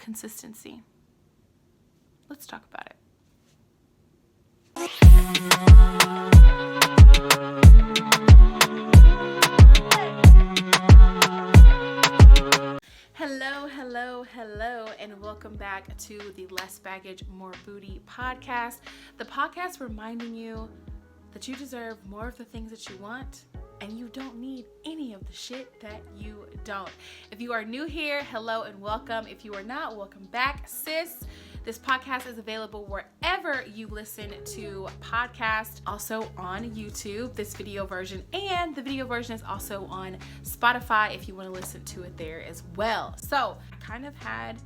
consistency. Let's talk about it. Hello, and welcome back to the Less Baggage, More Booty podcast. The podcast reminding you that you deserve more of the things that you want, and you don't need any of the shit that you don't. If you are new here, hello and welcome. If you are not, welcome back, sis. This podcast is available wherever you listen to podcasts, also on YouTube, this video version, and the video version is also on Spotify if you want to listen to it there as well. So I kind of had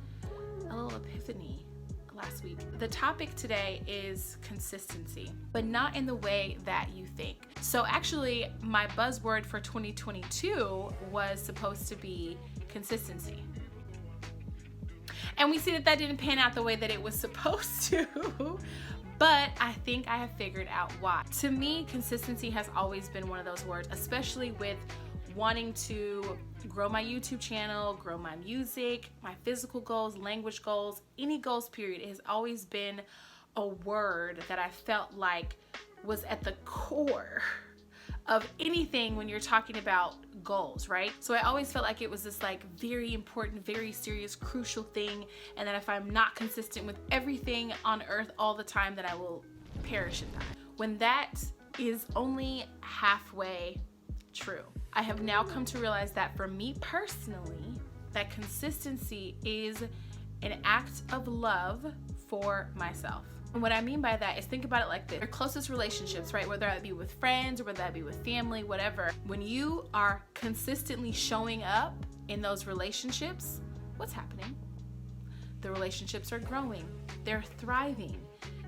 a little epiphany last week. The topic today is consistency, but not in the way that you think. So actually, my buzzword for 2022 was supposed to be consistency. And we see that didn't pan out the way that it was supposed to, but I think I have figured out why. To me, consistency has always been one of those words, especially with wanting to grow my YouTube channel, grow my music, my physical goals, language goals, any goals period. It has always been a word that I felt like was at the core of anything when you're talking about goals, right? So I always felt like it was this like very important, very serious, crucial thing, and that if I'm not consistent with everything on earth all the time, that I will perish in that. When that is only halfway true. I have now come to realize that for me personally, that consistency is an act of love for myself. And what I mean by that is, think about it like this. Your closest relationships, right? Whether that be with friends or whether that be with family, whatever. When you are consistently showing up in those relationships, what's happening? The relationships are growing. They're thriving.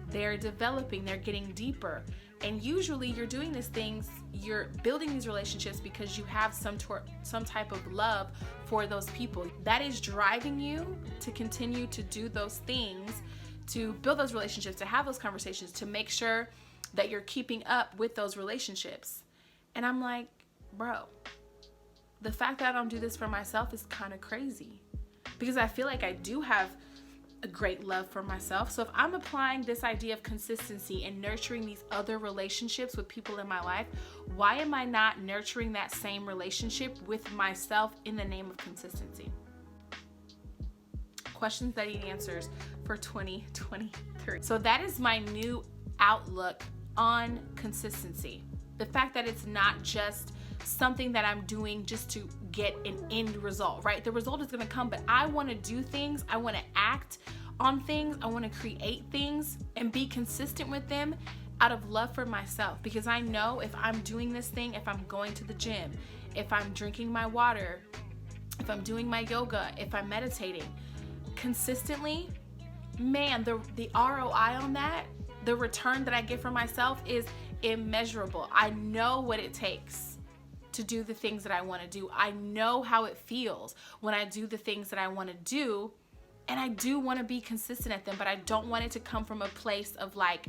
They're developing. They're getting deeper. And usually you're doing these things, you're building these relationships because you have some type of love for those people. That is driving you to continue to do those things, to build those relationships, to have those conversations, to make sure that you're keeping up with those relationships. And I'm like, bro, the fact that I don't do this for myself is kind of crazy, because I feel like I do have a great love for myself. So if I'm applying this idea of consistency and nurturing these other relationships with people in my life, why am I not nurturing that same relationship with myself in the name of consistency? Questions that need answers for 2023. So that is my new outlook on consistency. The fact that it's not just something that I'm doing just to get an end result, right? The result is going to come, but I want to do things. I want to act on things. I want to create things and be consistent with them out of love for myself, because I know if I'm doing this thing, if I'm going to the gym, if I'm drinking my water, if I'm doing my yoga, if I'm meditating consistently, man, the ROI on that, the return that I get for myself is immeasurable. I know what it takes to do the things that I want to do. I know how it feels when I do the things that I want to do, and I do want to be consistent at them, but I don't want it to come from a place of like,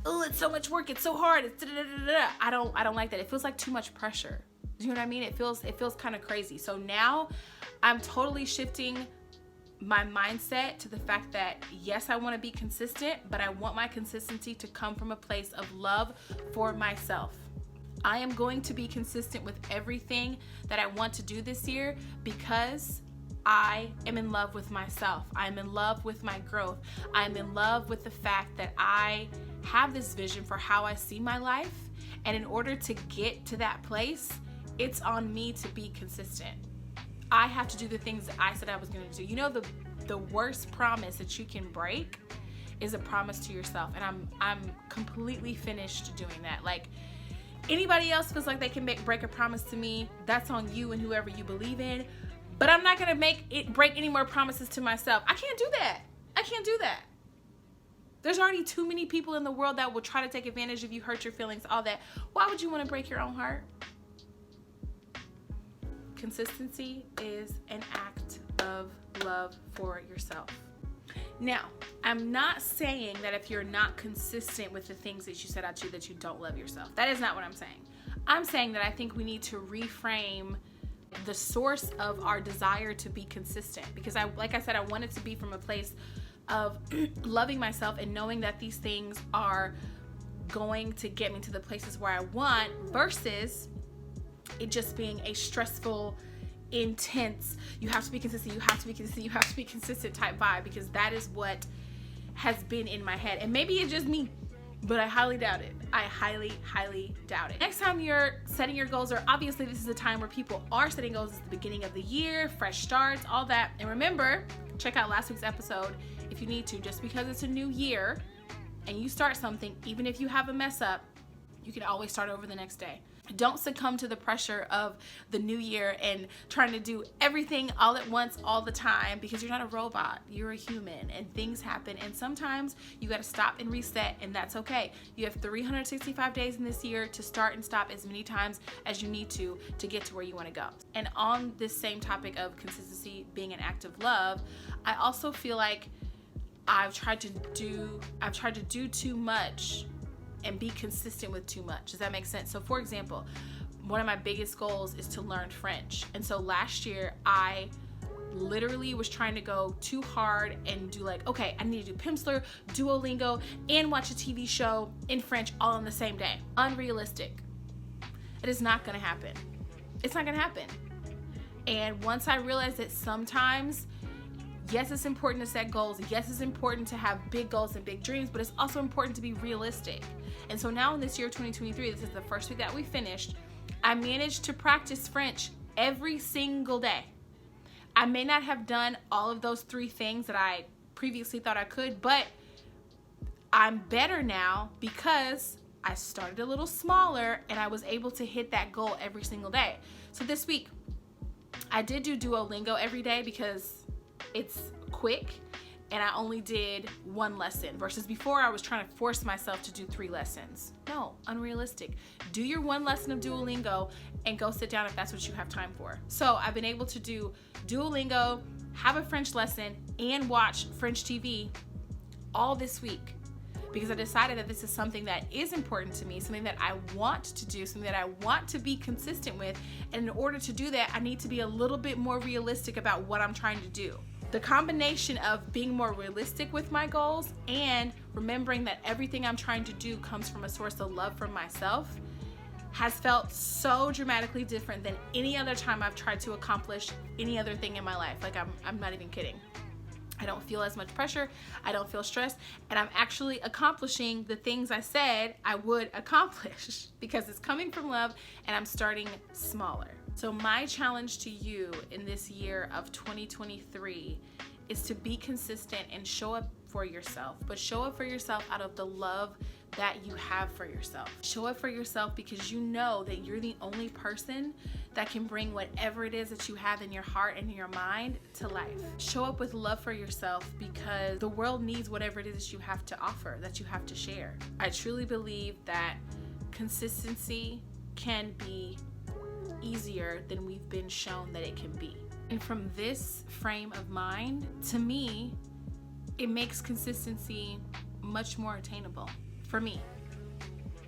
oh, it's so much work, it's so hard, it's da-da-da-da-da. I don't like that. It feels like too much pressure. Do you know what I mean? It feels kind of crazy. So now I'm totally shifting my mindset to the fact that yes, I want to be consistent, but I want my consistency to come from a place of love for myself. I am going to be consistent with everything that I want to do this year because I am in love with myself. I'm in love with my growth. I'm in love with the fact that I have this vision for how I see my life. And in order to get to that place, it's on me to be consistent. I have to do the things that I said I was going to do. You know, the worst promise that you can break is a promise to yourself. And I'm completely finished doing that. Like, anybody else feels like they can break a promise to me, that's on you and whoever you believe in. But I'm not going to break any more promises to myself. I can't do that. I can't do that. There's already too many people in the world that will try to take advantage of you, hurt your feelings, all that. Why would you want to break your own heart? Consistency is an act of love for yourself. Now, I'm not saying that if you're not consistent with the things that you set out to, that you don't love yourself. That is not what I'm saying. I'm saying that I think we need to reframe the source of our desire to be consistent. Because like I said, I want it to be from a place of loving myself and knowing that these things are going to get me to the places where I want, versus it just being a stressful, intense, you have to be consistent, you have to be consistent, you have to be consistent type vibe, because that is what has been in my head. And maybe it's just me, but I highly doubt it. I highly, highly doubt it. Next time you're setting your goals, or obviously this is a time where people are setting goals at the beginning of the year, fresh starts, all that. And remember, check out last week's episode if you need to. Just because it's a new year and you start something, even if you have a mess up, you can always start over the next day. Don't succumb to the pressure of the new year and trying to do everything all at once all the time, because you're not a robot. You're a human and things happen, and sometimes you got to stop and reset, and that's okay. You have 365 days in this year to start and stop as many times as you need to get to where you want to go. And on this same topic of consistency being an act of love, I also feel like I've tried to do too much and be consistent with too much. Does that make sense? So for example, one of my biggest goals is to learn French. And so last year I literally was trying to go too hard and do like, okay, I need to do Pimsleur, Duolingo, and watch a TV show in French all in the same day. Unrealistic. It is not gonna happen. It's not gonna happen. And once I realized that sometimes, yes, it's important to set goals. Yes, it's important to have big goals and big dreams, but it's also important to be realistic. And so now in this year of 2023, this is the first week that we finished, I managed to practice French every single day. I may not have done all of those 3 things that I previously thought I could, but I'm better now because I started a little smaller and I was able to hit that goal every single day. So this week, I did do Duolingo every day because it's quick, and I only did 1 lesson, versus before I was trying to force myself to do 3 lessons. No, unrealistic. Do your 1 lesson of Duolingo and go sit down if that's what you have time for. So I've been able to do Duolingo, have a French lesson, and watch French TV all this week, because I decided that this is something that is important to me, something that I want to do, something that I want to be consistent with. And in order to do that, I need to be a little bit more realistic about what I'm trying to do. The combination of being more realistic with my goals and remembering that everything I'm trying to do comes from a source of love from myself has felt so dramatically different than any other time I've tried to accomplish any other thing in my life. Like, I'm not even kidding. I don't feel as much pressure. I don't feel stressed. And I'm actually accomplishing the things I said I would accomplish because it's coming from love, and I'm starting smaller. So my challenge to you in this year of 2023 is to be consistent and show up for yourself, but show up for yourself out of the love that you have for yourself. Show up for yourself because you know that you're the only person that can bring whatever it is that you have in your heart and in your mind to life. Show up with love for yourself because the world needs whatever it is that you have to offer, that you have to share. I truly believe that consistency can be easier than we've been shown that it can be. And from this frame of mind, to me, it makes consistency much more attainable for me.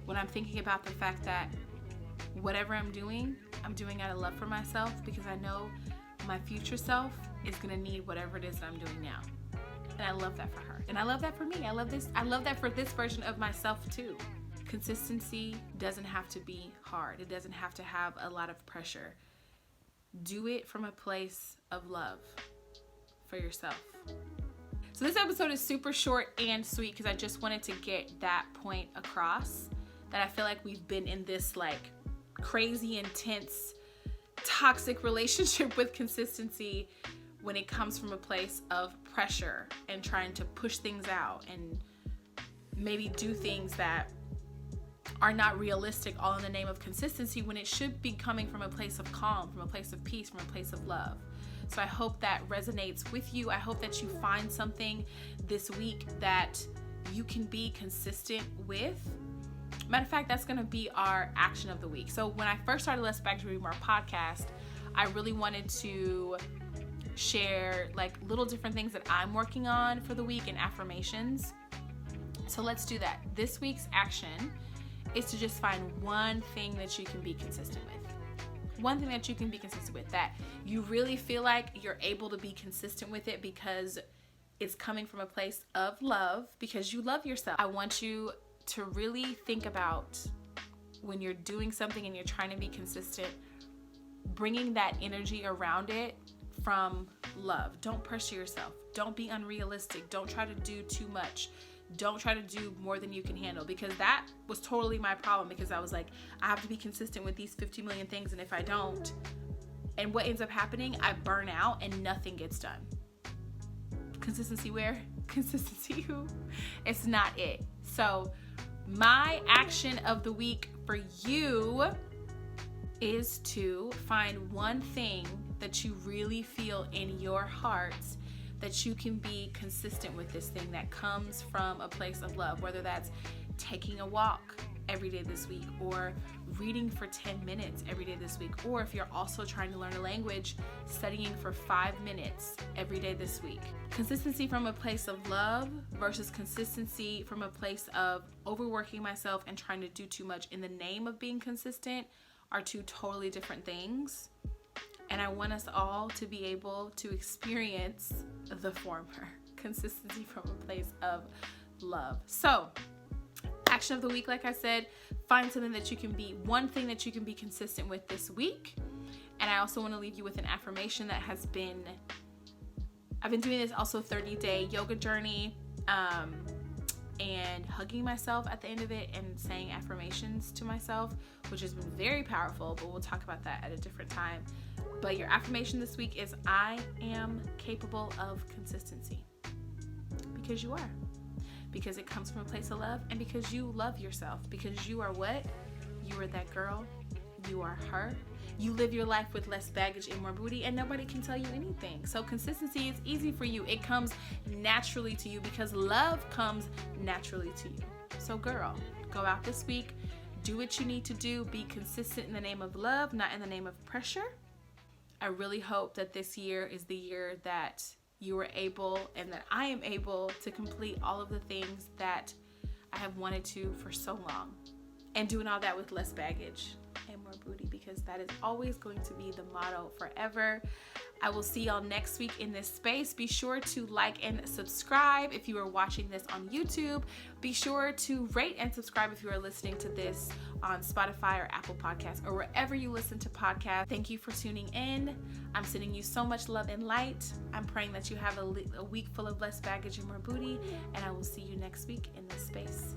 When I'm thinking about the fact that whatever I'm doing out of love for myself, because I know my future self is gonna need whatever it is that I'm doing now. And I love that for her. And I love that for me. I love that for this version of myself too. Consistency doesn't have to be hard. It doesn't have to have a lot of pressure. Do it from a place of love for yourself. So this episode is super short and sweet because I just wanted to get that point across, that I feel like we've been in this like crazy, intense, toxic relationship with consistency when it comes from a place of pressure and trying to push things out and maybe do things that are not realistic, all in the name of consistency, when it should be coming from a place of calm, from a place of peace, from a place of love. So I hope that resonates with you. I hope that you find something this week that you can be consistent with. Matter of fact, that's going to be our action of the week. So when I first started Let's Back to Read More podcast, I really wanted to share like little different things that I'm working on for the week and affirmations. So let's do that. This week's action is to just find one thing that you can be consistent with. one thing that you can be consistent with, that you really feel like you're able to be consistent with it because it's coming from a place of love, because you love yourself. I want you to really think about when you're doing something and you're trying to be consistent, bringing that energy around it from love. Don't pressure yourself. Don't be unrealistic. Don't try to do too much. Don't try to do more than you can handle, because that was totally my problem, because I was like, I have to be consistent with these 50 million things, and if I don't, and what ends up happening, I burn out and nothing gets done. Consistency where? Consistency who? It's not it. So my action of the week for you is to find one thing that you really feel in your heart that you can be consistent with, this thing that comes from a place of love, whether that's taking a walk every day this week, or reading for 10 minutes every day this week, or if you're also trying to learn a language, studying for 5 minutes every day this week. Consistency from a place of love versus consistency from a place of overworking myself and trying to do too much in the name of being consistent are two totally different things. And I want us all to be able to experience the former, consistency from a place of love. So, action of the week, like I said, find something that you can be, one thing that you can be consistent with this week. And I also want to leave you with an affirmation that has been, I've been doing this also 30-day yoga journey, and hugging myself at the end of it and saying affirmations to myself, which has been very powerful, but we'll talk about that at a different time. But your affirmation this week is, I am capable of consistency. Because you are. Because it comes from a place of love, and because you love yourself. Because you are what? You are that girl. You are her. You live your life with less baggage and more booty, and nobody can tell you anything. So consistency is easy for you. It comes naturally to you because love comes naturally to you. So girl, go out this week, do what you need to do, be consistent in the name of love, not in the name of pressure. I really hope that this year is the year that you are able, and that I am able, to complete all of the things that I have wanted to for so long, and doing all that with less baggage and more booty, because that is always going to be the motto forever. I will see y'all next week in this space. Be sure to like and subscribe if you are watching this on YouTube. Be sure to rate and subscribe if you are listening to this on Spotify or Apple Podcasts or wherever you listen to podcasts. Thank you for tuning in. I'm sending you so much love and light. I'm praying that you have a week full of less baggage and more booty, and I will see you next week in this space.